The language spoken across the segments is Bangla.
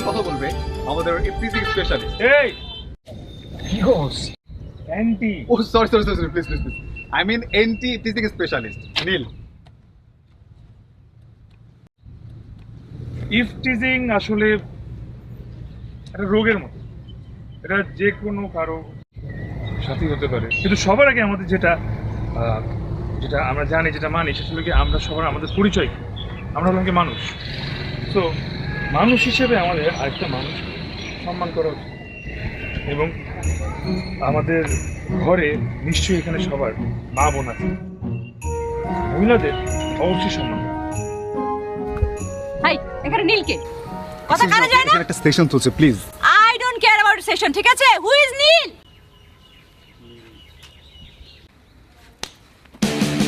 কথা বলবে আমাদের এফটিসি স্পেশালিস্ট। এই কি হোস অ্যান্টি ও sorry please I mean ENT teaching specialist Neel. Eve teasing আসলে একটা রোগের মতো, এটা যে কোনো কারো সাথী হতে পারে, কিন্তু সবার আগে আমাদের যেটা যেটা আমরা জানি, যেটা মানি, সেটা হলো কি আমরা সবার আমাদের পরিচয়, আমরা হলাম কি মানুষ। তো মানুষ হিসেবে আমাদের আরেকটা মানুষ সম্মান করা উচিত, এবং আমাদের ঘরে নিশ্চয়ই এখানে সবার মা বোন আছে, মহিলাদের অবশ্যই সম্মান করা। হাই, এখানে নীলকে কথা কানে যায় না? এখানে একটা সেশন চলছে, please. I don't care about session, ঠিক আছে? Who is Neel?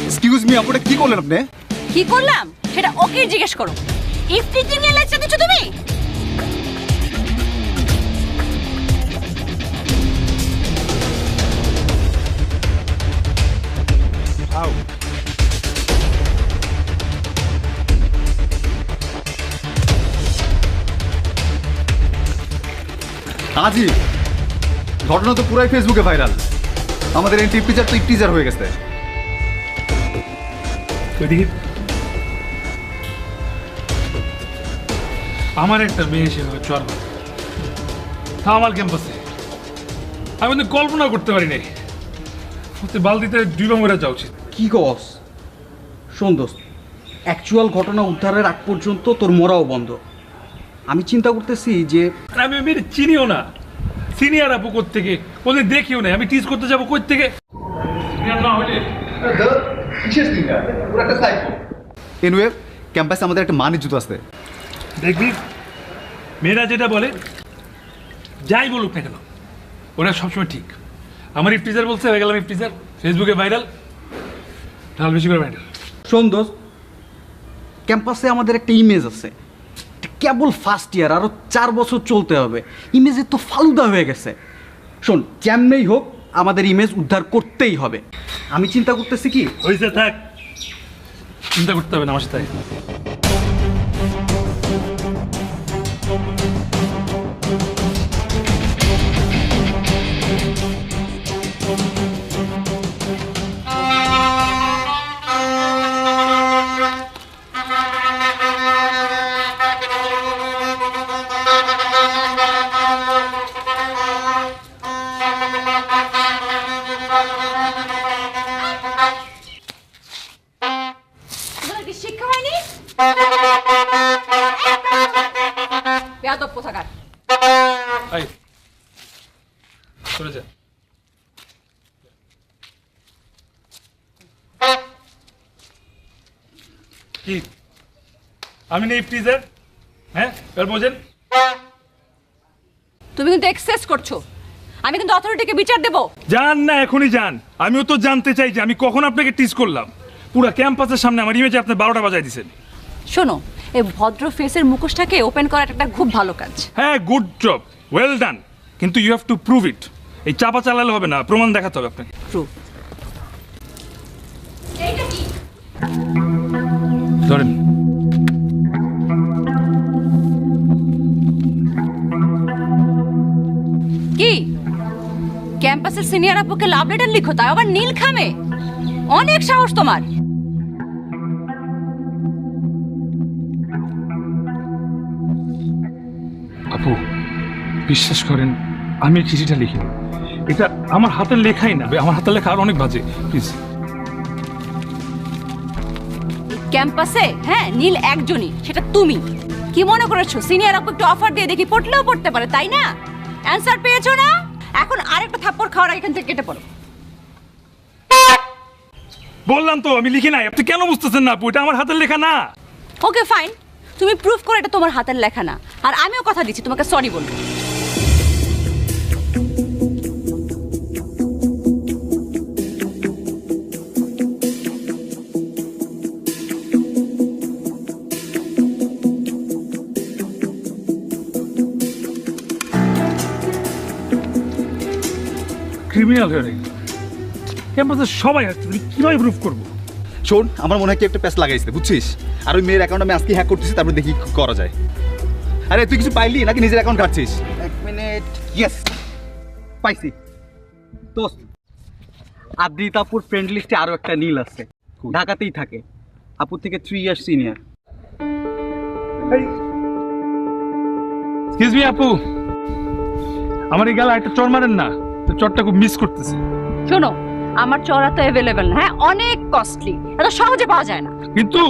Excuse me, আপনারা কি করলেন আপনি? কি করলাম সেটা ওকে জিজ্ঞেস করো। ইফটিজিং নিয়ে লেকচার দিচ্ছ তুমি? আউ আজই ঘটনা তো পুরাই ফেসবুকে ভাইরাল। আমাদের এনটি টিচার তো টিচার হয়ে গেছে। দেখি আমার একটা মেয়ে এসে চর তা আমার ক্যাম্পাসে, আমি কিন্তু কল্পনা করতে পারি নাই বালতিতে ডুবে মরে যাওয়া উচিত। কি কস? শোন দোস্ত, অ্যাকচুয়াল ঘটনা উদ্ধারের আগ পর্যন্ত তোর মরাও বন্ধ। আমি চিন্তা করতেছি যে আমি মেয়ের চিনিও না, সিনিয়র আপু থেকে ওদের দেখিও না, আমি টিজ করতে যাবো কই থেকে? সিনিয়র না হইলে এনিওয়ে, ক্যাম্পাসে আমাদের একটা মান ইজ্জত আছে। দেখবি মেয়েরা যেটা বলে, যাই বলুক না কেন, ওরা সবসময় ঠিক। আমার ইফটিজার বলছে, হয়ে গেলাম ইফটিজার, ফেসবুকে ভাইরাল, ঢাল বেশি করে ভাইরাল। শোন দোস্ত, ক্যাম্পাসে আমাদের একটা ইমেজ আছে, কেবল ফার্স্ট ইয়ার, আরও 4 বছর চলতে হবে। ইমেজে তো ফালুদা হয়ে গেছে। শোন, যেমনেই হোক আমাদের ইমেজ উদ্ধার করতেই হবে। আমি চিন্তা করতেছি কি, হয়েছে, থাক, চিন্তা করতে হবে না আমার সাথে। তোমার কি শিক্ষা হয়নি? বেয়াদব কোথাকার। আই চলে যা। কি আমি নেই ফ্রিজার? হ্যাঁ, এবার বোঝেন। তুমি কিন্তু এক্সেস করছো। আমি কিন্তু অথরিটিকে বিচার দেব। যান না, এখনই যান। আমিও তো জানতে চাই যে আমি কখন আপনাকে টিজ করলাম। পুরো ক্যাম্পাসের সামনে আমার ইমেজে আপনি 12টা বাজায় দিয়েছেন। শোনো, এই ভদ্র ফেসের মুখোশটাকে ওপেন করাটা একটা খুব ভালো কাজ। হ্যাঁ, গুড জব, ওয়েল ডান, কিন্তু you have to prove it. এই চাপা চালালে হবে না, প্রমাণ দেখাতে হবে আপনাকে। প্রুফ এইটা কি? ধরেন, কি ক্যাম্পাসের সিনিয়র আপুকে লাভ লেটার লিখো, তাই আবার নীল খামে? অনেক সাহস তোমার। আপু বিশ্বাস করেন, আমি এই চিঠিটা লিখিনি। এটা আমার হাতের লেখাই না, আমার হাতের লেখা আর অনেক বাজে। প্লিজ। ক্যাম্পাসে হ্যাঁ নীল একজনই, সেটা তুমি। কি মনে করেছো সিনিয়র আপু একটু অফার দিয়ে দেখি পড়লেও পড়তে পারে, তাই না? অ্যানসার পেয়েছো না? এখন আরেকটা থাপ্পড় খাওয়ার আগে এখান থেকে কেটে পড়ো। বললাম তো আমি লিখি নাই। আপনি কেন বুঝতেছেন না আপু? এটা আমার হাতের লেখা না। ওকে ফাইন, তুমি প্রুফ করে এটা তোমার হাতের লেখা না, আর আমিও কথা দিচ্ছি তোমাকে সরি বলবো। ক্রিমিনাল হয়ে গেল ক্যাম্পাসে সবাই আসছে, তুমি কিভাবে প্রুফ করবো? শোন, আমার মনে হয় কি একটা প্যাচ লাগাইছে, বুঝছিস? আর ওই মেয়ের অ্যাকাউন্ট আমি আজকে হ্যাক করতেছি, তারপরে দেখি কি করা যায়। আরে তুই কিছু পাইলি নাকি নিজের অ্যাকাউন্ট কাটছিস? এক মিনিট, ইয়েস পাইছি। দোস্ত, আদ্রিতাপুর ফ্রেন্ড লিস্টে আরো একটা নীল আছে, ঢাকাতেই থাকে, আপুর থেকে 3 ইয়ার সিনিয়র। এক্সকিউজ মি আপু, আমার এই গালে একটা চড় মারেন না, তো চড়টা খুব মিস করতেছে। শোনো, আমার চড়া তো অ্যাভেলেবেল না, হ্যাঁ অনেক কস্টলি, এত সহজে পাওয়া যায় না। কিন্তু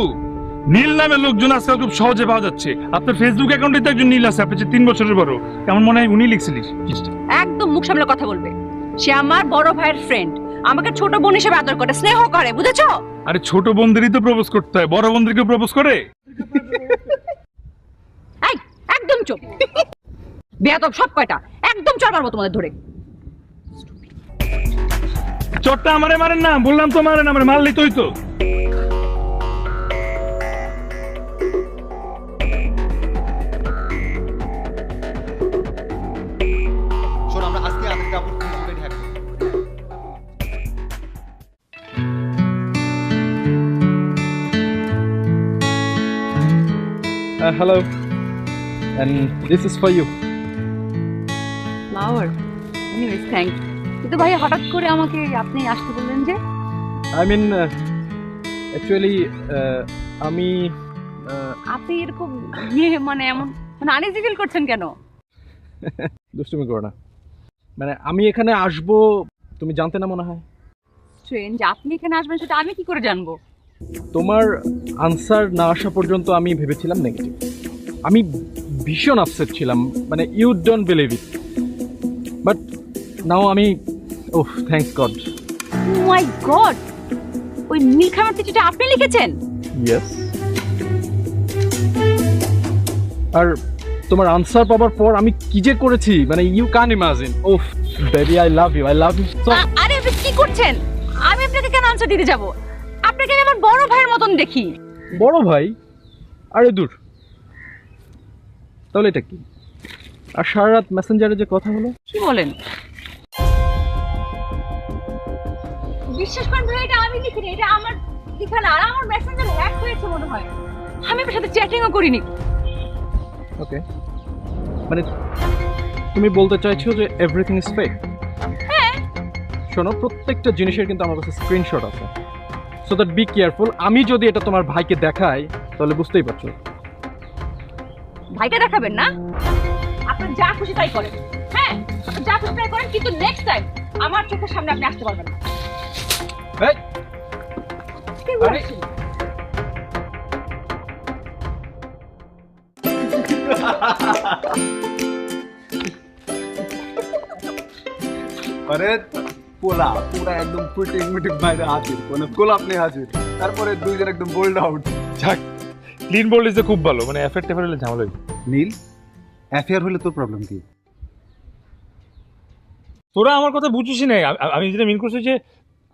নীল নামে লোকজন আজকাল খুব সহজে পাওয়া যাচ্ছে। আপনার ফেসবুক অ্যাকাউন্টে তো একজন নীল আছে, আপনি যে 3 বছরের বড়, কেমন মনে হয় উনি লিখছিলেন চিঠিটা। একদম মুখ সামলে কথা বলবে। সে আমার বড় ভাইয়ের ফ্রেন্ড, আমাকে ছোট বোন হিসেবে আদর করে, স্নেহ করে, বুঝেছো? আরে ছোট বোনদেরই তো প্রপোজ করতে হয়, বড় বোনদেরকে প্রপোজ করে? এই একদম চুপ, বেয়াদব সব কয়টা, একদম চড় মারবো তোমাদের ধরে। চটটা আমারে মারেন না, বললাম তো মারেন, আমারে মারলেই তোই তো। শোন, আমরা আজকে আদ্রিতাপুর ফেসবুকে hack Hello, and this is for you. Flower, anyways thank you. কিন্তু ভাই হঠাৎ করে আমাকে আপনি আসতে বললেন যে? I mean, actually, আমি আপনি এরকম মানে এমন মানে আনইজি ফিল করছেন কেন? দুষ্টুমি করো না। মানে আমি এখানে আসবো তুমি জানতে না মনে হয়? স্ট্রেঞ্জ, আপনি এখানে আসবেন সেটা আমি কি করে জানবো? তোমার আনসার না আসা পর্যন্ত আমি ভেবেছিলাম নেগেটিভ। আমি ভীষণ আপসেট ছিলাম, মানে you don't believe it, but now আমি oh thanks God. Oh my God, ওই নীলখামের চিঠিটা আপনি লিখেছেন? ইয়েস। আর তোমার আনসার পাওয়ার পর আমি কি যে করেছি, মানে you can imagine. Oh baby, I love you so. আরে আপনি কি করছেন? আমি আপনাকে কেন আনসার দিতে যাব? আপনাকে আমি আমার বড় ভাইয়ের মতন দেখি। বড় ভাই? আরে দূর, তাহলে এটা কি? আর সারা রাত মেসেঞ্জারে যে কথা হলো। কি বলেন? বিশ্বাস করেন ভাই, এটা আমি লিখিনি, এটা আমার লেখা না। আর আমার মেসেঞ্জার হ্যাক হয়েছে মনে হয়, আমি আপনার সাথে চ্যাটিংও করিনি। ওকে, মানে তুমি বলতে চাইছো যে এভরিথিং ইজ ফেক? হ্যাঁ। শোনো, প্রত্যেকটা জিনিসের কিন্তু আমার কাছে স্ক্রিনশট আছে, সো দ্যাট বি কেয়ারফুল। আমি যদি এটা তোমার ভাইকে দেখাই তাহলে বুঝতেই পারছো। ভাইকে দেখাবেন না? আপনি যা খুশি তাই করেন, হ্যাঁ আপনি যা খুশি তাই করেন, কিন্তু নেক্সট টাইম আমার চোখের সামনে আপনি আসতে পারবেন না। এই, কি আরে- বলছেন? আরে পোলা পুরা একদম ফুটিং মুটিং বাইরে হাজির, মানে গোলাপ নিয়ে হাজির, তারপরে দুইজন একদম বোল্ড আউট। যাক, ক্লিন বোল্ড ইজ খুব ভালো, মানে এফেক্ট এফেক্ট হলে ঝামেলা হইবে। নীল, অ্যাফেয়ার হলে তোর প্রবলেম কি? তোরা আমার কথা বুঝিসই নাই। আমি যেটা মিন করছি যে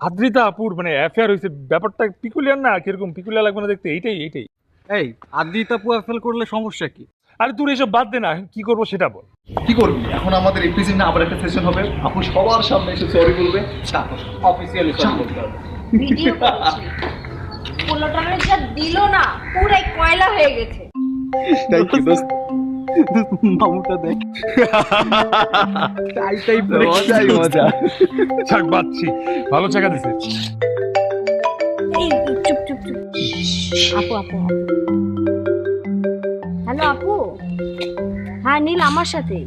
আদ্রিতা আপুর মানে অ্যাফেয়ার হয়েছে, ব্যাপারটা পিকুলিয়ার না? কিরকম পিকুলিয়ার লাগবে না দেখতে? এইটাই। এই আদ্রিতাপু ফেল করলে সমস্যা কি? আরে তুই এসব বাদ দে না, কি করবো সেটা বল। কি করবি এখন? আমাদের এপিসি না আবার একটা সেশন হবে, আপু সবার সামনে এসে সরি বলবে, তারপর অফিসিয়ালি সরি বলতে হবে। ভিডিও করছি, পোলোটারে যা দিলো না, পুরাই কয়লা হয়ে গেছে। থ্যাংক ইউ দোস্ত। মামুটা দেখ, টাই পরে মজাই মজা। ছাক বাদছি, ভালো চাকা দিছে। এই চুপ চুপ চুপ। আপু হ্যালো আপু, হ্যাঁ নীল আমার সাথে।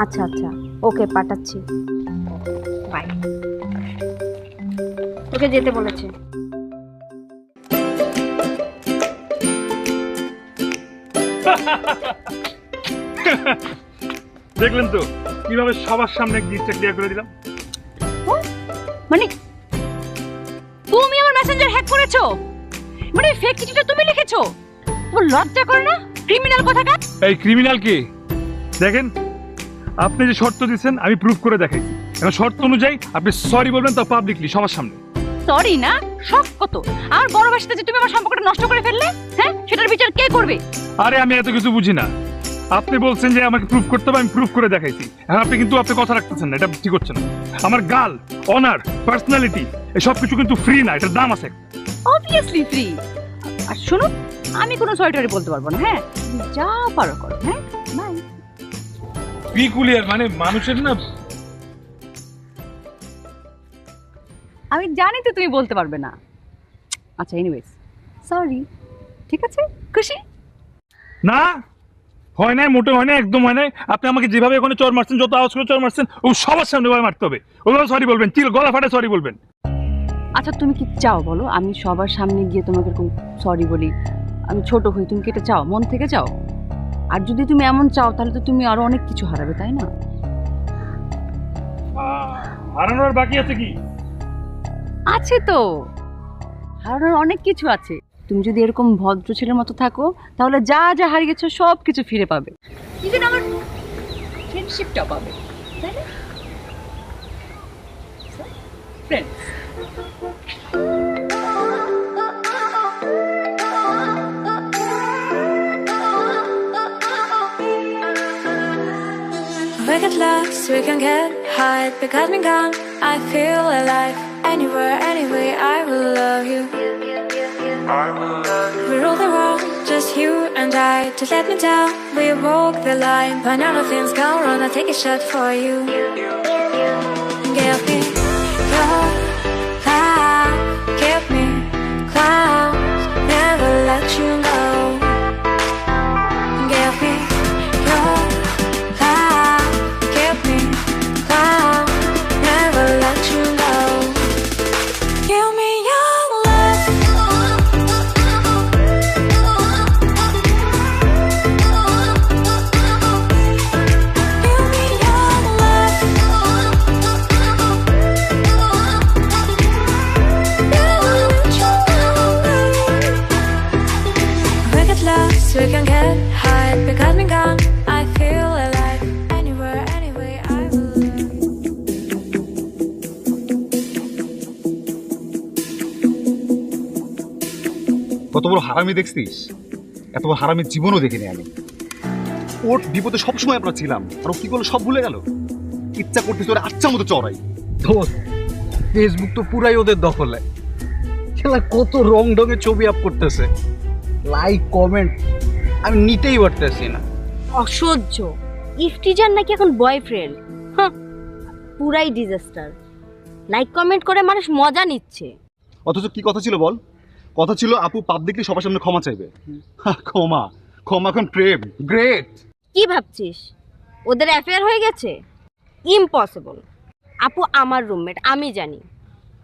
আচ্ছা আচ্ছা, ওকে পাঠাচ্ছি, বাই। ওকে যেতে বলেছে। দেখলেন তো কিভাবে সবার সামনে জিনিসটা ক্লিয়ার করে দিলাম। মানে তুমি আমার মেসেঞ্জার হ্যাক করেছো? মানে ফেক চিঠিটা তুমি লিখেছো? তোমার লজ্জা করে না? ক্রিমিনাল কোথাকার! এই ক্রিমিনাল কে? দেখেন, আপনি যে শর্ত দিচ্ছেন আমি প্রুফ করে দেখাইছি। এখন শর্ত অনুযায়ী আপনি সরি বলবেন, তা পাবলিকলি সবার সামনে। সরি না, শক কত! আমার বড় ভাইয়ের সাথে যে তুমি আমার সম্পর্কটা নষ্ট করে ফেললে, হ্যাঁ সেটার বিচার কে করবে? আরে আমি এত কিছু বুঝি না। আপনি বলছেন যে আমাকে প্রুফ করতে হবে, আমি প্রুফ করে দেখাইছি। এখন আপনি কিন্তু আপনি কথা রাখতেছেন না, এটা ঠিক হচ্ছে না। আমার গাল, অনার, পার্সোনালিটি এসব কিছু কিন্তু ফ্রি না, এটার দাম আছে। Obviously free. আর শোনো, আমি কোনো সরি টরি বলতে পারবো না। হ্যাঁ, তুমি যা পারো করো। হ্যাঁ, বাই। পিকুলিয়ার মানে মানুষের না, আমি জানি তো তুমি বলতে পারবে না। আচ্ছা, এনিওয়েজ সরি। ঠিক আছে, খুশি? না হয় নাই, মোটে হয় না, একদম হয় নাই। আপনি আমাকে যেভাবে ওখানে চর মারছেন, যত আওয়াজ করে চর মারছেন, ও সবার সামনে ওভাবে মারতে হবে। ওইভাবে সরি বলবেন, চিল গলা ফাটে সরি বলবেন। আচ্ছা, তুমি কি চাও বলো? আমি সবার সামনে গিয়ে তোমাকে এরকম সরি বলি, আমি ছোট হই? তুমি কি এটা চাও? মন থেকে চাও? আর যদি তুমি এমন চাও তাহলে তো তুমি আরো অনেক কিছু হারাবে, তাই না? হারানোর বাকি আছে কি? আছে তো, হারানোর অনেক কিছু আছে। তুমি যদি এরকম ভদ্র ছেলের মতো থাকো তাহলে যা যা হারিয়েছো সব কিছু ফিরে পাবে। ইভেন আমার ফ্রেন্ডশিপটাও পাবে, তাই না? Friends. We get lost, we can get high. Because me gone, I feel alive. Anywhere, anyway, I will love you. We rule the world, just you and I. Just let me down, we walk the line. But now nothing's gone wrong, I'll take a shot for you. Give me your love, give me clouds, never let you go. Give me your love, give me clouds, never let you go. Give me your love. Give me your love. Never let you go. We get lost, we can get high. Because me gone, I feel alive. Anywhere, anyway, I will love you. কত বড় হারামি দেখছিস? এত বড় হারামি জীবনও দেখিনি আমি। ওর বিপদে সবসময় আমরা ছিলাম, আর ও কি করলো সব ভুলে গেল। ইচ্ছা করতেছে ওরা আচ্ছা মতো চড়াই। দোস্ত, ফেসবুক তো পুরাই ওদের দখলে। খেলা কত রং ঢঙে ছবি আপ করতেছে, লাইক কমেন্ট আমি নিতেই পারতেছি না। অসহ্য। ইফতিজার নাকি এখন বয়ফ্রেন্ড? পুরাই ডিজাস্টার। লাইক কমেন্ট করে মানুষ মজা নিচ্ছে। অথচ কি কথা ছিল বল? কথা ছিল আপু পাবলিকলি সবার সামনে ক্ষমা চাইবে। ক্ষমা ক্ষমা এখন প্রেম। গ্রেট। কি ভাবছিস ওদের অ্যাফেয়ার হয়ে গেছে? ইম্পসিবল। আপু আমার রুমমেট, আমি জানি।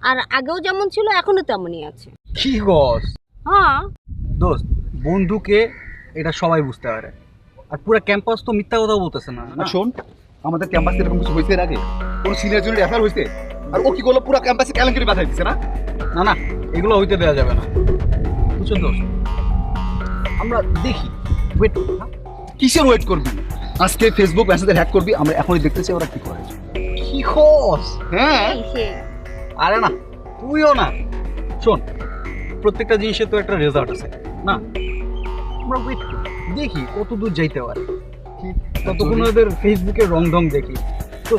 আর আগেও যেমন ছিল এখনো তেমনই আছে। কি গস হ্যাঁ, দোস্ত, বন্ধুকে এটা সবাই বুঝতে পারে। আর পুরো ক্যাম্পাস তো মিথ্যা কথা বলতেছে না। আর শোন, আমাদের ক্যাম্পাসে এরকম কিছু হয়েছে এর আগে? কোনো সিনিয়র জনের অ্যাফেয়ার হয়েছে? আর ও কি করলো? পুরো ক্যাম্পাসে কেলেঙ্কারি বাঁধাই দিচ্ছে না? না না, এগুলো হইতে দেওয়া যাবে না। বুঝছো দোস্ত, আমরা দেখি। ওয়েট, কিসের ওয়েট করবি? আজকে ফেসবুক মেসেঞ্জার হ্যাক করবি, আমরা এখনই দেখতে চাই ওরা কি করে। কি খোঁজ? হ্যাঁ, আরে না, তুইও না। শোন, প্রত্যেকটা জিনিসের তো একটা রেজাল্ট আছে না? আমরা ওয়েট করি, দেখি কত দূর যাইতে পারে। ততক্ষণ ওদের ফেসবুকে রং ঢং দেখি। তো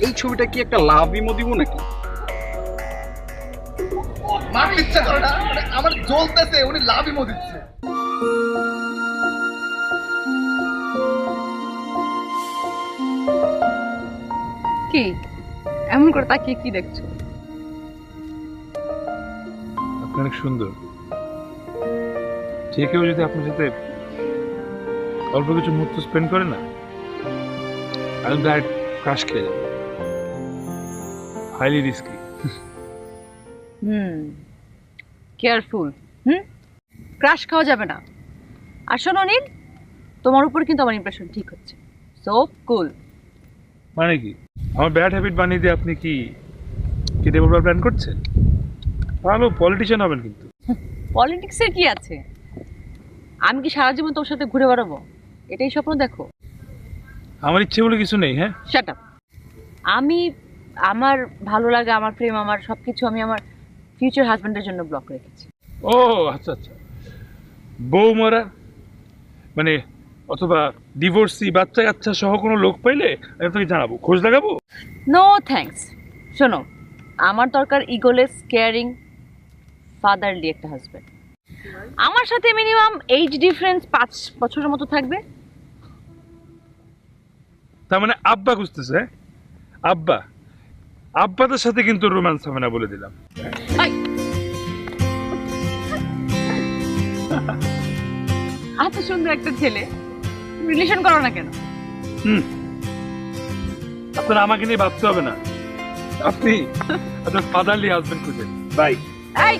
এই ছবিটা কি একটা লাভ ইমো দিব নাকি? মারতে ইচ্ছা করে না, মানে আমার জ্বলতেছে, উনি লাভ ইমো দিচ্ছে। কি এমন করে তাকিয়ে কি দেখছো? আপনি অনেক সুন্দর। যে কেউ যদি আপনার সাথে অল্প কিছু মুহূর্ত স্পেন্ড করে না, আমি ডাইরেক্ট ক্রাশ খেয়ে যাবো। Highly risky. কেয়ারফুল। ক্রাশ খাওয়া যাবে না। আর শোনো নীল, তোমার উপর কিন্তু আমার ইমপ্রেশন ঠিক হচ্ছে। সো কুল। মানে কি আমার ব্যাড হ্যাবিট বানিয়ে দিয়ে আপনি কি কেটে পড়বার প্ল্যান করছেন? ভালো পলিটিশিয়ান হবেন কিন্তু। পলিটিক্সের কি আছে? আমি কি সারা জীবন তোর সাথে ঘুরে বেড়াবো? এটাই স্বপ্ন দেখো? আমার ইচ্ছে বলে কিছু নেই। হ্যাঁ, শাট আপ। আমি আমার ভালো লাগে, আমার প্রেম, আমার সবকিছু আমি আমার ফিউচার হাজবেন্ডের জন্য ব্লক রেখেছি। ও আচ্ছা আচ্ছা, বউ মারা মানে অথবা ডিভোর্সি বাচ্চা কাচ্চা সহ কোনো লোক পাইলে আমি আপনাকে জানাবো, খোঁজ লাগাবো। No thanks. শোনো, আমার দরকার ইগোলেস, কেয়ারিং, ফাদারলি একটা হাজবেন্ড। আমার সাথে মিনিমাম এইজ ডিফারেন্স 5 বছরের মতো থাকবে। তার মানে আব্বা খুঁজতেছে? আব্বা আব্বাদের সাথে কিন্তু রোম্যান্স হবে না বলে দিলাম। এই, এত সুন্দর একটা ছেলে রিলেশন করো না কেন? আপনার আমাকে নিয়ে ভাবতে হবে না, আপনি আপনার ফাদারলি হাজবেন্ড খুঁজেন। বাই। এই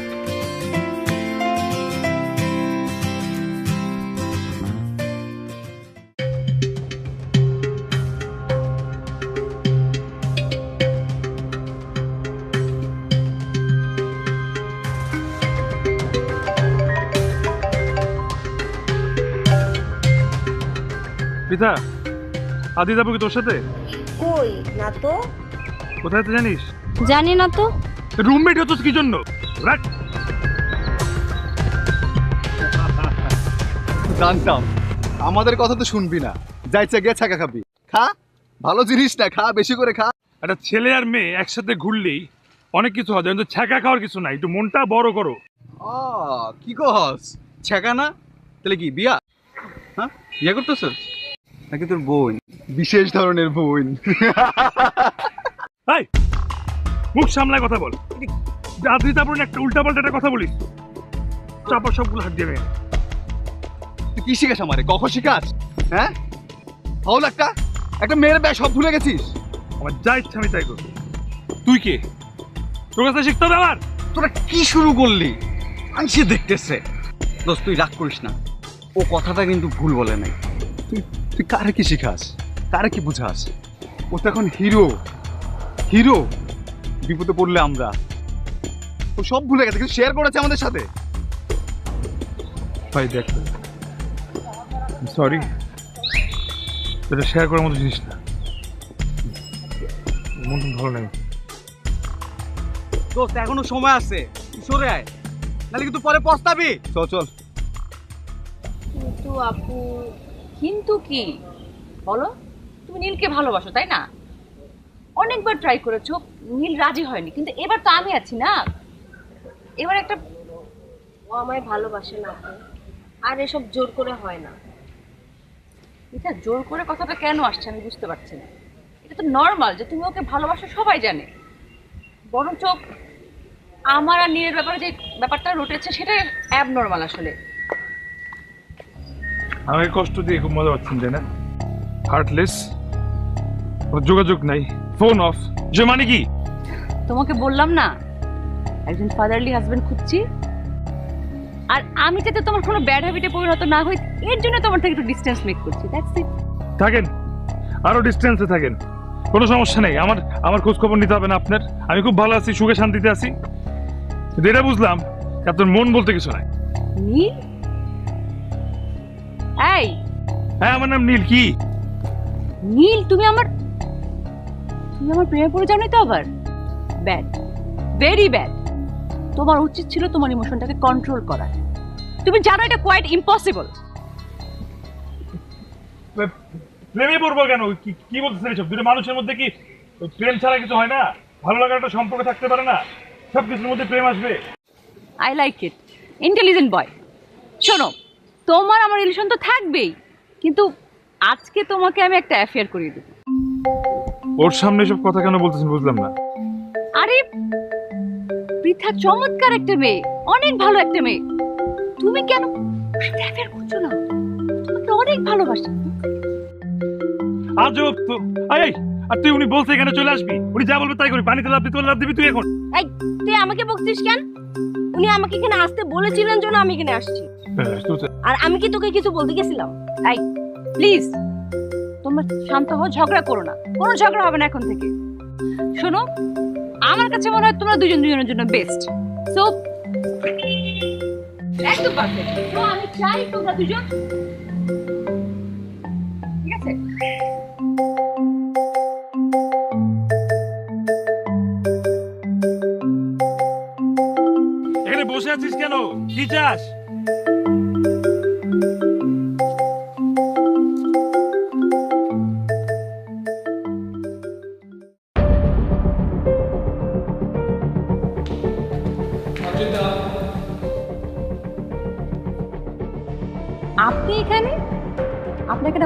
পিতা, আদি যাবো কি তোর সাথে? কই না তো। কোথায় তো জানিস? জানি না তো। রুমমেট হতো কি জন্য? রাখ। জানতাম আমাদের কথা তো শুনবি না, যাইছে গিয়ে ছাকা খাবি। খা, ভালো জিনিস না, খা বেশি করে খা। একটা ছেলে আর মেয়ে একসাথে ঘুরলেই অনেক কিছু হয়, কিন্তু ছ্যাঁকা খাওয়ার কিছু নাই। একটু মনটা বড় করো। কি কস ছেকা না? তাহলে কি বিয়া? হ্যাঁ, বিয়া করতেছিস নাকি তোর বোন? বিশেষ ধরনের বোন। এই, মুখ সামলায় কথা বল। আদি তারপর একটা উল্টা পাল্টা একটা কথা বলিস, চাপা সবগুলো হাত দিয়ে ভেঙে। তুই কি শিখাস আমারে? কখন শিখাস? হ্যাঁ, হাউল একটা মেয়ের ব্যয় সব ভুলে গেছিস। আমার যা ইচ্ছা আমি তাই করবো। তুই কে? তোর কাছে শিখতে হবে আমার? তোরা কি শুরু করলি? আনসে দেখতেছে। দোস্ত তুই রাগ করিস না, ও কথাটা কিন্তু ভুল বলে নাই। তুই কারে কি শিখাস, কারে কি বুঝাস? ও তো এখন হিরো। হিরো বিপদে পড়লে আমরা, ও সব ভুলে গেছে, কিন্তু শেয়ার করেছে আমাদের সাথে। ভাই দেখ, সরি, এটা শেয়ার করার মতো জিনিস না। মন ভালো নেই। দোস্ত এখনো সময় আছে, তুই সরে আয়, নাহলে কিন্তু পরে পস্তাবি। চল চল। কিন্তু আপু, কিন্তু কি বলো? তুমি নীলকে ভালোবাসো তাই না? অনেকবার ট্রাই করেছো, নীল রাজি হয়নি, কিন্তু এবার তো আমি আছি না। এবার একটা ও আমায় ভালোবাসে না আপু, আর এসব জোর করে হয় না। এটা জোর করে কথাটা কেন আসছে আমি বুঝতে পারছি না। এটা তো নর্মাল যে তুমি ওকে ভালোবাসো, সবাই জানে। বরঞ্চ আমার আর নীলের ব্যাপারে যে ব্যাপারটা রটেছে সেটা অ্যাবনর্মাল আসলে। আমাকে কষ্ট দিয়ে খুব মজা পাচ্ছেন তাই না? হার্টলেস, যোগাযোগ নাই, ফোন অফ, যে মানে কি? তোমাকে বললাম না একজন ফাদারলি হাজবেন্ড খুঁজছি, আর আমি যাতে তোমার কোনো ব্যাড হ্যাবিটে পরিণত না হই এর জন্য তোমার থেকে একটু ডিস্টেন্স মেক করছি। That's it. থাকেন, আরো ডিস্টেন্সে থাকেন, কোনো সমস্যা নেই। আমার খোঁজ খবর নিতে হবে না আপনার। আমি খুব ভালো আছি, সুখে শান্তিতে আছি। কিন্তু এটা বুঝলাম আপনার মন বলতে কিছু নাই। নীল? এই, হ্যাঁ, আমার নাম নীল। কি নীল? তুমি আমার প্রেমে পড়ে যাওনি তো আবার? Bad, very bad. তোমার উচিত ছিল তোমার ইমোশনটাকে কন্ট্রোল করা। তুমি জানো এটা কোয়াইট ইম্পসিবল। প্রেমে পড়বো কেন? কি বলতেছেন এসব? দুটো মানুষের মধ্যে কি প্রেম ছাড়া কিছু হয় না? ভালো লাগার একটা সম্পর্ক থাকতে পারে না? সব কিছুর মধ্যে প্রেম আসবে? আই লাইক ইট, ইন্টেলিজেন্ট বয়। শোনো, তোমার আমার রিলেশন তো থাকবেই, কিন্তু আজকে তোমাকে আমি একটা অ্যাফেয়ার করিয়ে দেবো। ওর সামনে সব কথা কেন বলতেছেন বুঝলাম না। আরে পৃথা চমৎকার একটা মেয়ে, অনেক ভালো একটা মেয়ে। তুমি কেন অ্যাফেয়ার করছো না? তোমাকে অনেক ভালোবাসি। আজব তো। এই, আর তুই উনি বলছে এখানে চলে আসবি, উনি যা বলবে তাই করি। পানিতে লাভ দিতে লাভ দিবি তুই এখন? এই, তুই আমাকে বকছিস কেন? উনি আমাকে এখানে আসতে বলেছিলেন জন্য আমি এখানে আসছি। আর আমি কি তোকে কিছু বলতে গেছিলাম? এই প্লিজ তোমরা শান্ত হও, ঝগড়া করো না। কোনো ঝগড়া হবে না এখন থেকে। শোনো, আমার কাছে মনে হয় তোমরা দুজন দুজনের জন্য বেস্ট। সো একদম পারফেক্ট। তো আমি চাই তোমরা দুজন, ঠিক আছে? এখানে বসে আছিস কেন? কি চাস?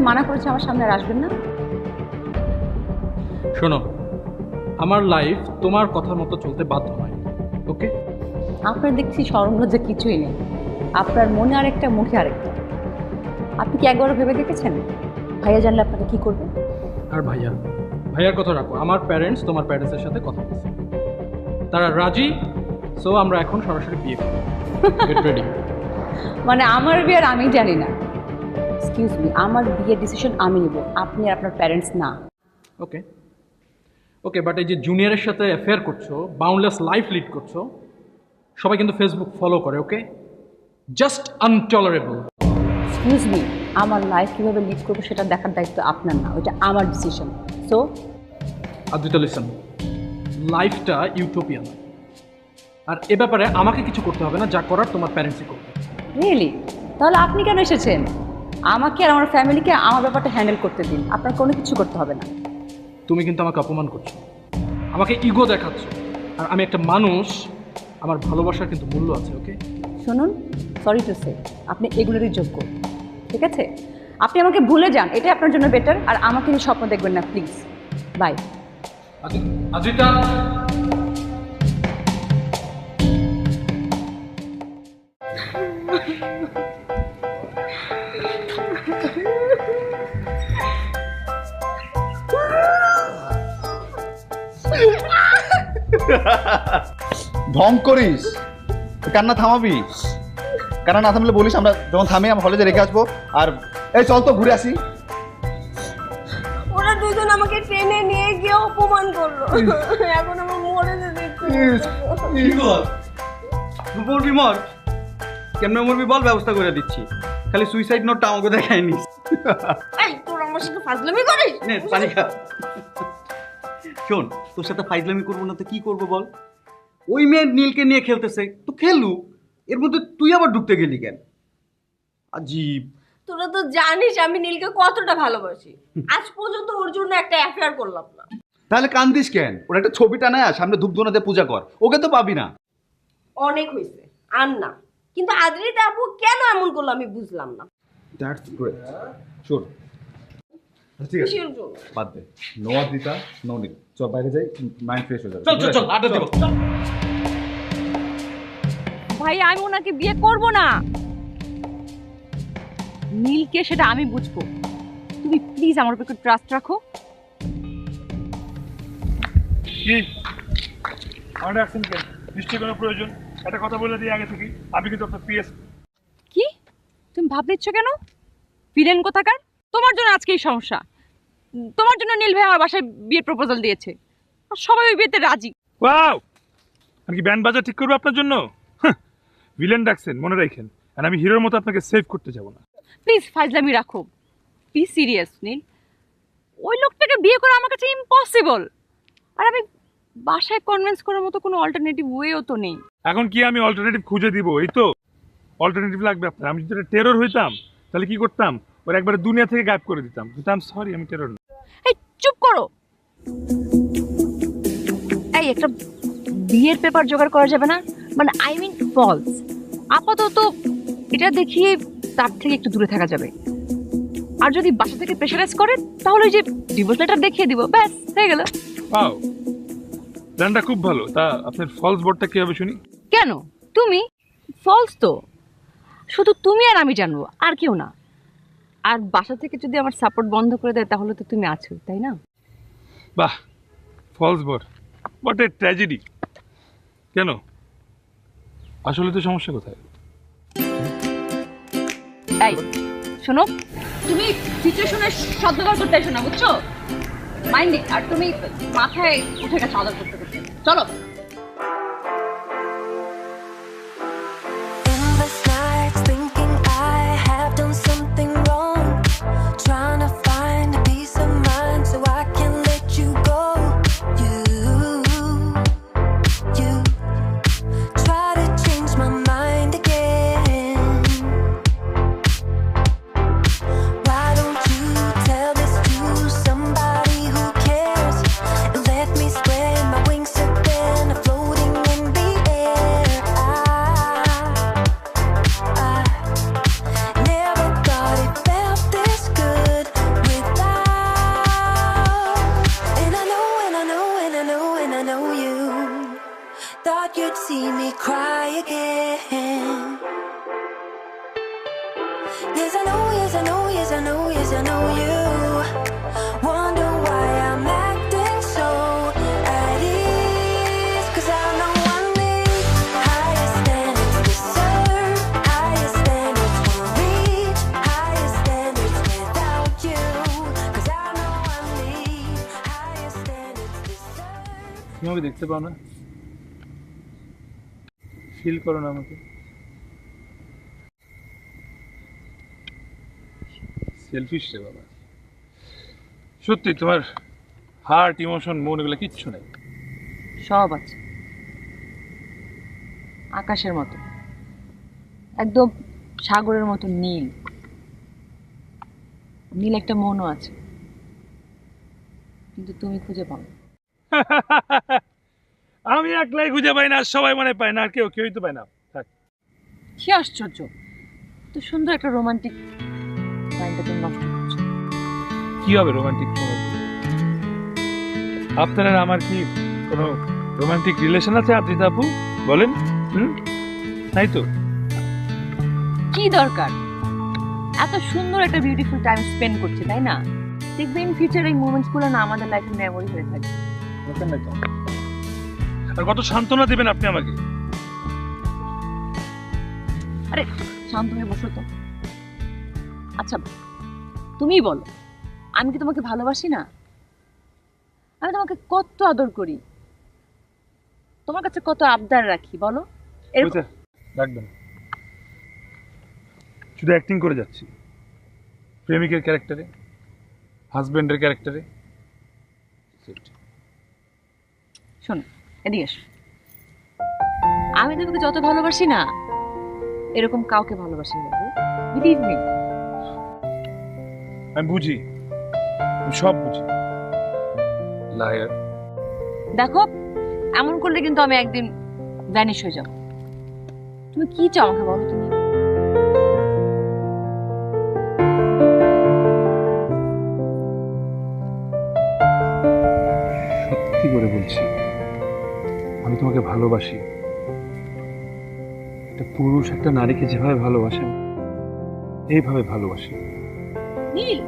মানা করেছি আমার সামনে আর আসবেন না? শোনো, আমার লাইফ তোমার কথার মতো চলতে বাধ্য নয়, ওকে? আপনার দেখছি শরম লজ্জা কিছুই নেই। আপনার মনে আরেকটা, মুখে আরেকটা। আপনি কি একবারও ভেবে দেখেছেন ভাইয়া জানলে আপনাকে কি করবে? আর ভাইয়ার কথা রাখো, আমার প্যারেন্টস তোমার প্যারেন্টসের সাথে কথা বলছে, তারা রাজি। সো আমরা এখন সরাসরি বিয়ে করব। Get ready. মানে আমার বিয়ের আমি জানি না। এক্সকিউজ মি, আমার বিয়ের ডিসিশন আমি নেব, আপনি আর আপনার প্যারেন্টস না। ওকে ওকে, বাট এই যে জুনিয়রের সাথে অ্যাফেয়ার করছো, বাউন্ডলেস লাইফ লিড করছো, সবাই কিন্তু ফেসবুক ফলো করে, ওকে? জাস্ট আনটলারেবল। এক্সকিউজ মি, আমার লাইফ কীভাবে লিড করবো সেটা দেখার দায়িত্ব আপনার না, ওইটা আমার ডিসিশন। সো আদ্রিতা, লিসন, লাইফটা ইউটোপিয়ান, আর এ ব্যাপারে আমাকে কিছু করতে হবে না, যা করার তোমার প্যারেন্টসই করবে। রিয়েলি? তাহলে আপনি কেন এসেছেন? আমাকে আর আমার ফ্যামিলিকে আমার ব্যাপারটা হ্যান্ডেল করতে দিন, আপনার কোনো কিছু করতে হবে না। তুমি কিন্তু আমাকে অপমান করছো, আমাকে ইগো দেখাচ্ছ, আর আমি একটা মানুষ, আমার ভালোবাসার কিন্তু মূল্য আছে, ওকে? শুনুন, সরি টু সে, আপনি এগুলোরই যোগ্য, ঠিক আছে? আপনি আমাকে ভুলে যান, এটাই আপনার জন্য বেটার। আর আমাকে নিয়ে স্বপ্ন দেখবেন না প্লিজ। বাই। আদ্রিতা, ঢং করিস, তুই কান্না থামাবি? কান্না না থামলে বলিস, আমরা যখন থামে আমরা কলেজে রেখে আসবো। আর এই চল তো ঘুরে আসি। ওরা দুজন আমাকে ট্রেনে নিয়ে গিয়ে অপমান করলো, এখন আমার মরে যেতে মরবি মর, কেমনে মরবি বল, ব্যবস্থা করে দিচ্ছি। খালি সুইসাইড নোটটা আমাকে দেখায় নিস। এই তোর আমার সাথে ফাজলামি করিস? নে পানি খা। শোন, তোর সাথে ফাইজলামি করবো না তো কি করবো বল? ওই মেয়ে নীলকে নিয়ে খেলতেছে, তো খেলু, এর মধ্যে তুই আবার ঢুকতে গেলি কেন? আজীব। তোরা তো জানিস আমি নীলকে কতটা ভালোবাসি, আজ পর্যন্ত ওর জন্য একটা অ্যাফেয়ার করলাম না। তাহলে কান্দিস কেন? ওর একটা ছবিটা নেয়, সামনে ধূপধুনাতে পূজা কর, ওকে তো পাবি না। অনেক হয়েছে, আর না। কিন্তু আদ্রিতা আপু কেন এমন করলো আমি বুঝলাম না। That's great. শোন, ঠিক আছে, কিসের জন্য? বাদ দে। নো আদ্রিতা, নো নীল। চল বাইরে যাই, মাইন্ড ফ্রেশ হয়ে যাবে। চল চল চল, আড্ডা দেবো। ভাই, আমি ওনাকে বিয়ে করব না। নীলকে সেটা আমি বুঝবো। তুমি প্লিজ আমার উপর একটু ট্রাস্ট রাখো। কি আমার ডাকছেন কেন? নিশ্চয়ই কোনো প্রয়োজন। একটা কথা বলে দিই আগে থেকে, আমি কিন্তু আপনার পিএস। কি তুমি ভাব নিচ্ছ কেন? ফিরেন কোথাকার? তোমার জন্য আজকে এই সমস্যা। তোমার জন্য নীল ভাই আমার বাসায় বিয়ের প্রপোজাল দিয়েছে, আর সবাই ওই বিয়েতে রাজি। ওয়াও! আমি কি ব্যান্ড বাজা ঠিক করবো আপনার জন্য? ভিলেন ডাকছেন, মনে রাখেন। আর আমি হিরোর মতো আপনাকে সেভ করতে যাব না। প্লিজ ফাইজলামি রাখো, বি সিরিয়াস নীল। ওই লোকটাকে বিয়ে করা আমার কাছে ইম্পসিবল, আর আমি বাসায় কনভিন্স করার মতো কোনো অল্টারনেটিভ ওয়েও তো নেই। এখন কি আমি অল্টারনেটিভ খুঁজে দিব? এই তো অল্টারনেটিভ লাগবে আপনার। আমি যদি টেরর হইতাম তাহলে কি করতাম? ওর একবারে দুনিয়া থেকে গায়েব করে দিতাম। কিন্তু আমি সরি, আমি টেরর না। এই চুপ করো। এই একটা বিয়ের পেপার জোগাড় করা যাবে না? মানে আই মিন ফলস। আপাতত এটা দেখিয়ে তার থেকে একটু দূরে থাকা যাবে। আর যদি বাসা থেকে প্রেশারাইজ করে তাহলে ওই যে ডিভোর্স লেটার দেখিয়ে দিব, ব্যাস হয়ে গেল। পাও, প্ল্যানটা খুব ভালো। তা আপনার ফলস বোর্ডটা কি হবে শুনি? কেন? তুমি ফলস তো শুধু তুমি আর আমি জানবো, আর কেউ না। আর বাসা থেকে যদি আমার সাপোর্ট বন্ধ করে দেয় তাহলে তো তুমি আছো, তাই না? বাহ, false board, what a tragedy. কেন? আসলে তো সমস্যা কোথায়? এই শোনো, তুমি সিচুয়েশনের সদ্ব্যবহার করতে এসো না, বুঝছো? মাইন্ডে। আর তুমি মাথায় উঠে গেছো আদর করতে করতে। চলো। Endless nights thinking I have done something wrong, trying to find a peace of mind so I can let you go. You try to change my mind again. Why don't you tell this to somebody who cares and let me spread my wings again? thought you'd see me cry again. Yes, I know, yes, I know, yes, I know, yes, I know you wonder why I'm acting so at ease. 'Cause I know I need higher standards to serve, higher standards to reach, higher standards without you. 'Cause I know I need higher standards to serve. তুমি আমাকে দেখতে পাও না, ফিল করো না আমাকে। সেলফিশ রে বাবা, সত্যি তোমার হার্ট, ইমোশন, মন এগুলো কিচ্ছু নেই। সব আছে, আকাশের মতো, একদম সাগরের মতো নীল। নীল একটা মনও আছে, কিন্তু তুমি খুঁজে পাও না। আমি একলাই খুঁজে পাই না, সবাই মনে পায় না, আর কেউই তো পায় না। থাক। কি আশ্চর্য, তো সুন্দর একটা রোমান্টিক টাইমটা তুমি নষ্ট করছো। কি হবে রোমান্টিক? আপনার আর আমার কি কোনো রোমান্টিক রিলেশন আছে আদ্রিতা আপু? বলেন। তাই তো। কি দরকার? এত সুন্দর একটা বিউটিফুল টাইম স্পেন্ড করছি, তাই না? দেখবে ইন ফিউচার এই মোমেন্টসগুলো না আমাদের লাইফে মেমোরি হয়ে থাকবে। আর কত সান্ত্বনা দেবেন আপনি আমাকে? আরে শান্ত হয়ে বসো তো। আচ্ছা তুমিই বলো, আমি কি তোমাকে ভালোবাসি না? আমি তোমাকে কত আদর করি, তোমার কাছে কত আবদার রাখি, বলো। বুঝতে রাখবেন, শুধু অ্যাক্টিং করে যাচ্ছি, প্রেমিকের ক্যারেক্টারে, হাজবেন্ডের ক্যারেক্টারে। শোনো, এদিকে এসো। আমি তোমাকে যত ভালোবাসি না, এরকম কাউকে ভালোবাসি না, বিলিভ মি। আমি বুঝি, আমি সব বুঝি। লায়ার। দেখো, এমন করলে কিন্তু আমি একদিন ভ্যানিশ হয়ে যাব। তুমি কি চাও আমাকে বলো তুমি? সত্যি করে বলছি, আমি তোমাকে ভালোবাসি। একটা পুরুষ একটা নারীকে যেভাবে ভালোবাসে, এইভাবে ভালোবাসি। নীল,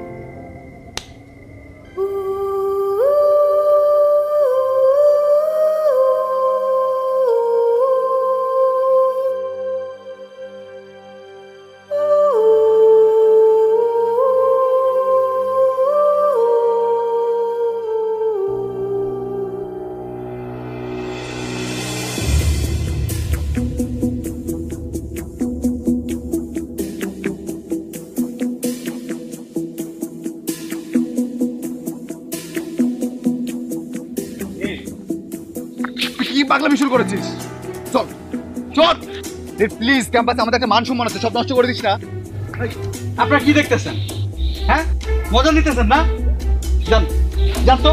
কি পাগলামি শুরু করেছিস? চল চল প্লিজ, ক্যাম্পাসে আমাদের একটা মান সম্মান আছে, সব নষ্ট করে দিস না। আপনারা কি দেখতেছেন? হ্যাঁ, মজা নিতেছেন না? যান যান তো,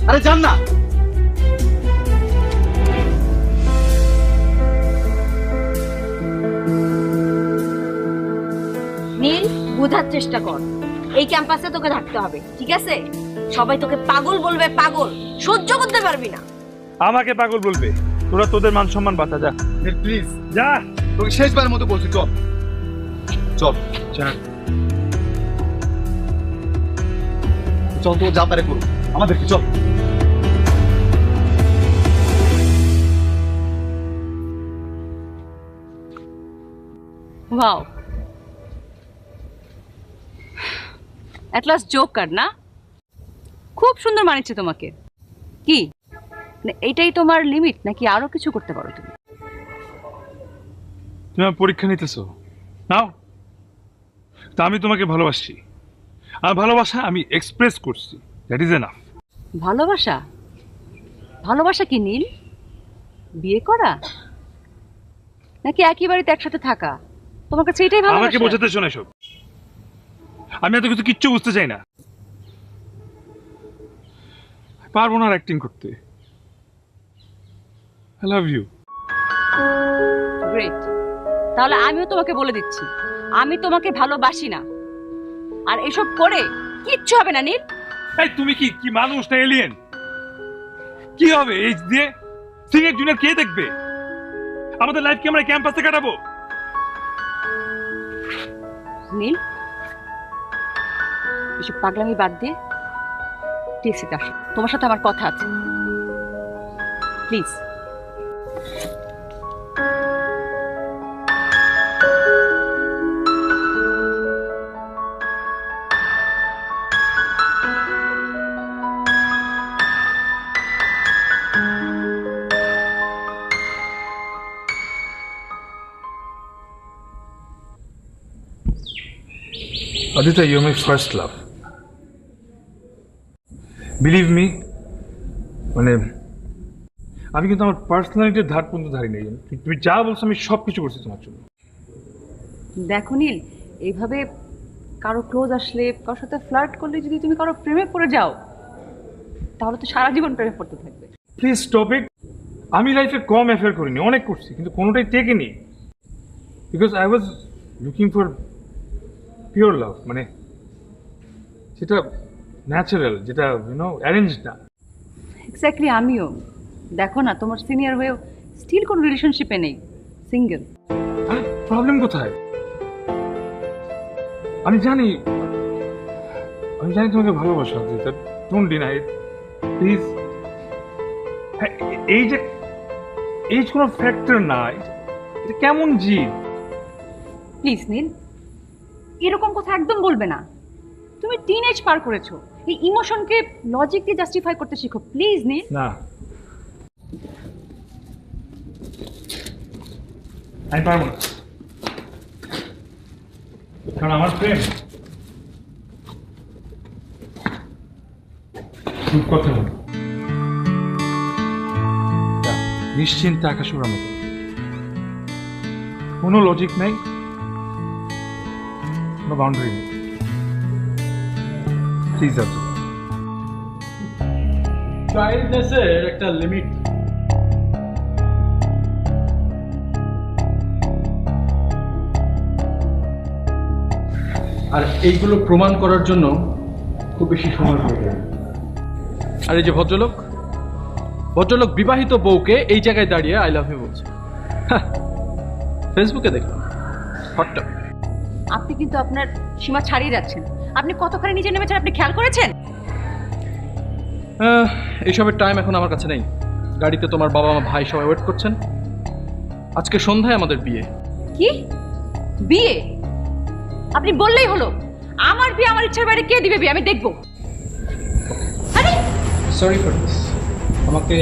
আরে যান না। নীল, বোঝার চেষ্টা কর, এই ক্যাম্পাসে তোকে থাকতে হবে, ঠিক আছে? সবাই তোকে পাগল বলবে, পাগল সহ্য করতে পারবি না। আমাকে পাগল বলবে? তোরা তোদের মান সম্মান বাঁচা, যা প্লিজ, যা। তোকে শেষবারের মতো বলছি, চল চল যা। চল, তো যা পারে করুন আমাদেরকে, চল। ওয়াও, অ্যাট লাস্ট জোকার না? খুব সুন্দর মানিচ্ছে তোমাকে। কি মানে এইটাই তোমার লিমিট, নাকি আরো কিছু করতে পারো তুমি? তুমি আমার পরীক্ষা নিতেছো, নাও। তা আমি তোমাকে ভালোবাসি, আর ভালোবাসা আমি এক্সপ্রেস করছি, দ্যাট ইজ এনাফ। ভালোবাসা? ভালোবাসা কি নীল? বিয়ে করা নাকি একই বাড়িতে একসাথে থাকা? তোমার কাছে এটাই আমাকে ভালোবাসা? বোঝাতে শোনা সব, আমি এত কিছু কিচ্ছু বুঝতে চাই না, পারবো না অ্যাক্টিং করতে। I love you. গ্রেট, তাহলে আমিও তোমাকে বলে দিচ্ছি, আমি তোমাকে ভালোবাসি না। আর এসব করে কিচ্ছু হবে না নীল। এই তুমি কি কি মানুষ না এলিয়েন? কি হবে এই দিয়ে? সিনিয়র জুনিয়র কে দেখবে? আমাদের লাইফ কি আমরা ক্যাম্পাসে কাটাবো? নীল, এসব পাগলামি বাদ দিয়ে টিএসসিতে আসো, তোমার সাথে আমার কথা আছে, please. Aditya, you're my first love. Believe me, মানে আমি কিন্তু আমার পার্সোনালিটির ধার পর্যন্ত ধারি নেই। তুমি যা বলছো আমি সব কিছু করছি তোমার জন্য। দেখো নীল, এইভাবে কারো ক্লোজ আসলে, কারোর সাথে ফ্লার্ট করলে যদি তুমি কারো প্রেমে পড়ে যাও, তাহলে তো সারা জীবন প্রেমে পড়তে থাকবে। Please stop it. আমি লাইফে কম অ্যাফেয়ার করিনি, অনেক করছি, কিন্তু কোনোটাই টেকেনি। Because I was looking for pure love, মানে সেটা ন্যাচারাল, যেটা অ্যারেঞ্জ না। এক্স্যাক্টলি, আমিও দেখো না, তোমার সিনিয়র হয়েও স্টিল কোনো রিলেশনশিপে নেই, সিঙ্গেল। আরে প্রবলেম কোথায়? আমি জানি তোমাকে ভালোবাসা, ডোন্ট ডিনাই ইট প্লিজ। এই যে এই কোনো ফ্যাক্টর না, এটা কেমন জিদ? প্লিজ নীল, এরকম কথা একদম বলবে না। তুমি টিনেজ পার করেছো, এই ইমোশনকে লজিক দিয়ে জাস্টিফাই করতে শিখো, প্লিজ নীল। না, আমি পারবো না, কারণ আমার প্রেম কথা বল নিশ্চিন্তে আকাশ ওড়ার মতো, কোনো লজিক নাই, কোনো বাউন্ডারি নেই। প্লিজ আব্দুল, চাইল্ডনেসের একটা লিমিট। আর এইগুলো প্রমাণ করার জন্য খুব বেশি সময় প্রয়োজন। আর এই যে ভদ্রলোক বিবাহিত বউকে এই জায়গায় দাঁড়িয়ে আই লাভ ইউ বলছে, ফেসবুকে দেখলাম। Hot topic. আপনি কিন্তু আপনার সীমা ছাড়িয়ে যাচ্ছেন। আপনি কতখানি নিচে নেমেছেন আপনি খেয়াল করেছেন? এইসবের টাইম এখন আমার কাছে নেই। গাড়িতে তোমার বাবা মা ভাই সবাই ওয়েট করছেন। আজকে সন্ধ্যায় আমাদের বিয়ে। কি বিয়ে? আপনি বললেই হলো। আমার বিয়ে আমার ইচ্ছার বাইরে কে দিবে বিয়ে? আমি দেখবো। আরে সরি ফর দিস, আমাকে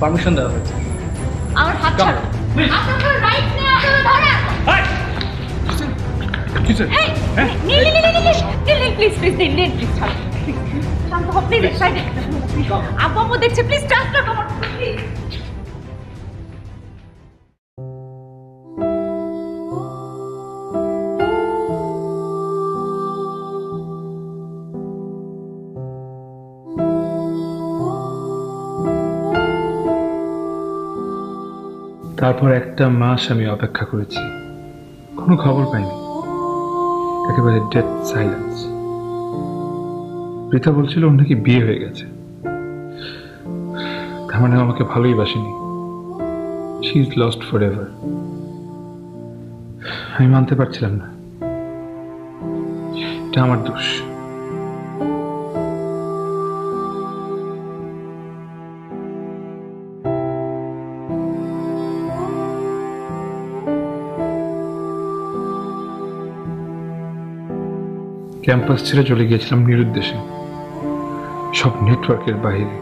পারমিশন দেওয়া হয়েছে। আমার হাত ছাড়ো। আপনার রাইট নেই, আপনারা ধরেন। এই নীল প্লিজ নীল প্লিজ ছাড়ো। শান্ত হও প্লিজ, সাইডে। আব্বু আম্মু দেখছে, প্লিজ ট্রান্সফার করুন প্লিজ। তারপর একটা মাস আমি অপেক্ষা করেছি, কোনো খবর পাইনি, একেবারে ডেড সাইলেন্স। রীতা বলছিল ওর নাকি বিয়ে হয়ে গেছে, তার মানে আমাকে ভালোই বাসেনি। She is lost forever. আমি মানতে পারছিলাম না, এটা আমার দোষ। ক্যাম্পাস ছেড়ে চলে গিয়েছিলাম নিরুদ্দেশে, সব নেটওয়ার্কের বাইরে।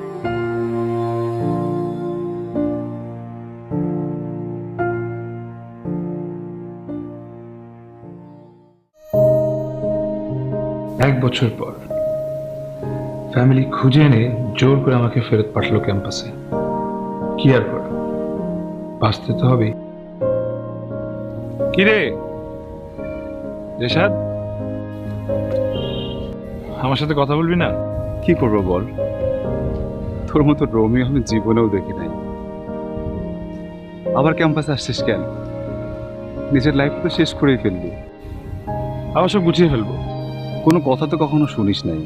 এক বছর পর ফ্যামিলি খুঁজে এনে জোর করে আমাকে ফেরত পাঠালো ক্যাম্পাসে। কি আর করা, বাঁচতে তো হবেই। কিরে রেশাদ, আমার সাথে কথা বলবি না? কি করবো বল, তোর মতো রোমিও আমি জীবনেও দেখি নাই। আবার ক্যাম্পাসে আসছিস কেন? নিজের লাইফ তো শেষ করেই ফেললি। আবার সব গুছিয়ে ফেলবো। কোনো কথা তো কখনো শুনিস নাই,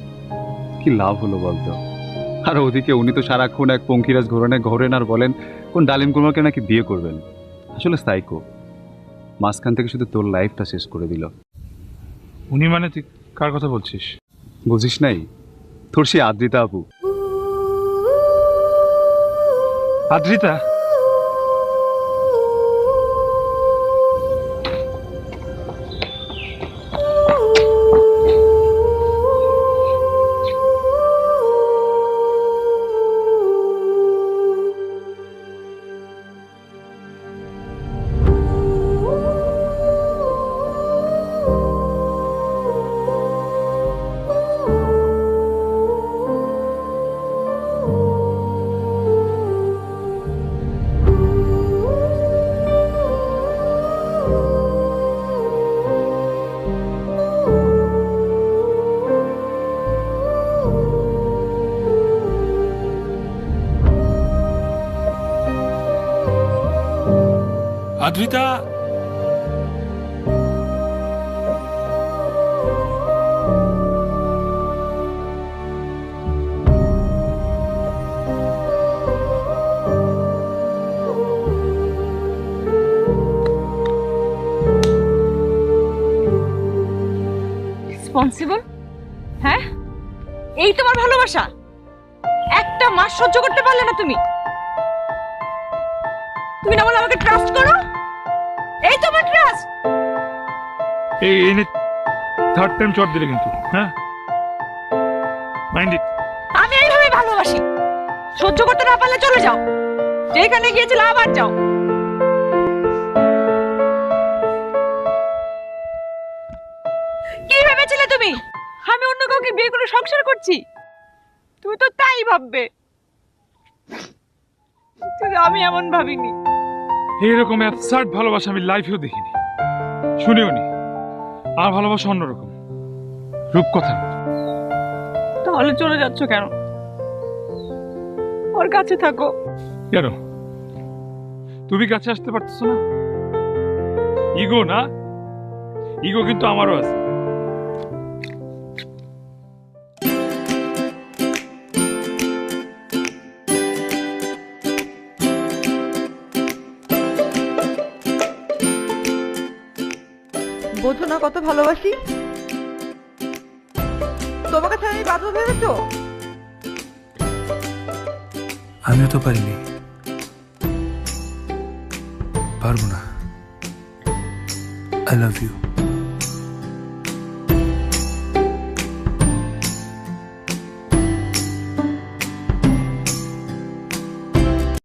কি লাভ হলো বলতো? আর ওদিকে উনি তো সারাক্ষণ এক পঙ্খিরাজ ঘোরানে ঘোরেন আর বলেন কোন ডালিম কুমারকে নাকি বিয়ে করবেন। আসলে সাইকো, মাঝখান থেকে শুধু তোর লাইফটা শেষ করে দিল। উনি মানে তুই কার কথা বলছিস? বুঝিস নাই? তোর সেই আদ্রিতা আপু। আদ্রিতা? আদ্রিতা? রেসপন্সিবল? হ্যাঁ, এই তোমার ভালোবাসা? একটা মাস সহ্য করতে পারলে না তুমি? তুমি না বলে আমাকে ট্রাস্ট করো? এই তোমার ট্রাস্ট? এই এনে থার্ড টাইম চট দিলে কিন্তু, হ্যাঁ? Mind it. আমি এইভাবে ভালোবাসি। সহ্য করতে না পারলে চলে যাও, যেখানে গিয়েছিলে আবার যাও। কি ভেবেছিলে তুমি আমি অন্য কাউকে বিয়ে করে সংসার করছি? তুমি তো তাই ভাববে, কিন্তু আমি এমন ভাবিনি। এইরকম অ্যাবসার্ড ভালোবাসা আমি লাইফেও দেখিনি, শুনেও নি। আর ভালোবাসা অন্যরকম, রূপকথার মতো। তাহলে চলে যাচ্ছ কেন? ওর কাছে থাকো। কেন তুমি কাছে আসতে পারতেছ না? ইগো না? ইগো কিন্তু আমারও আছে। বোঝো না কত ভালোবাসি তোমার কাছে। আমি বাধ্য ভেবেছো? আমিও তো পারিনি, পারবো না। I love you.